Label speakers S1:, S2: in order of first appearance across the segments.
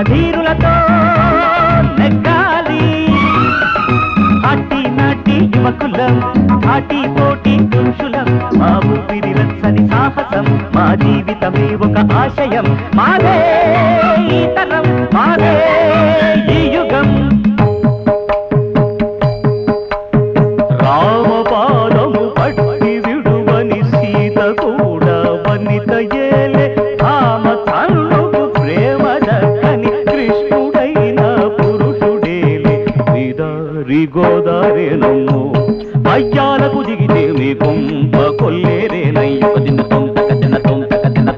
S1: ధీరులతో నెగ్గాలి ఆటి నాటి యువకులం ఆటి పోటీ పురుషులం మా ఊపిరి రచ్చని సాహసం మా జీవితమే ఒక ఆశయం మాదే ఈ తరం మాదే ఈ యుగం రామపాదము పట్టి విడువని సీత కూడా వనిత ఏలే ఆమ తల్లుకు ప్రేమ దక్కని కృష్ణుడైన పురుషుడేలే విదారి గోదారే నమ్ము అయ్యాలకు దిగితే మీ కొంప కొల్లేరే నయ్యొక దిన తొంతక దిన తొంతక దిన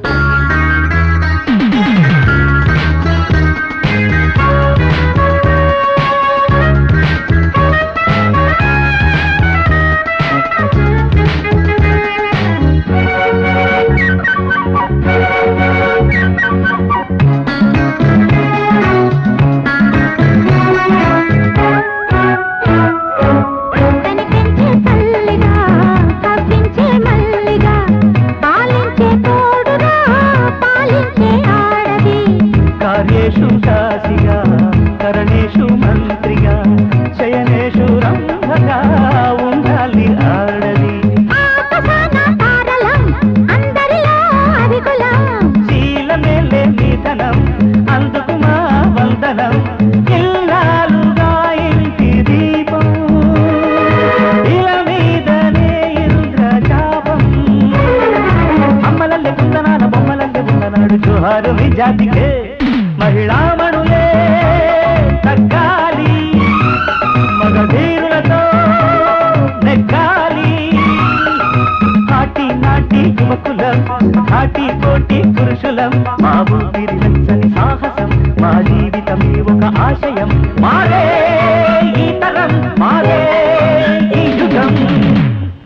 S1: కార్యేషు దాసిగా కరణేషు మంత్రిగా శయనేషు రంభగా ఉండాలి ఆడది శీలమేలే నిధనం అందుకు మా వందనం ఇల్లాలుగా ఇంటి దీపం ఇలా మీదనే ఇంద్రజాపం అమ్మలల్లె కుందనాల బొమ్మలల్లె ఉందనాడు జోహారు మీ జాతికే మహిళామణులే తగ్గాలి మగధీరులతో నెగ్గాలి ఆటి నాటి యువకులం ఆటి పోటీ పురుషులం మా ఊపిరి రచ్చని సాహసం మా జీవితమే ఒక ఆశయం మారే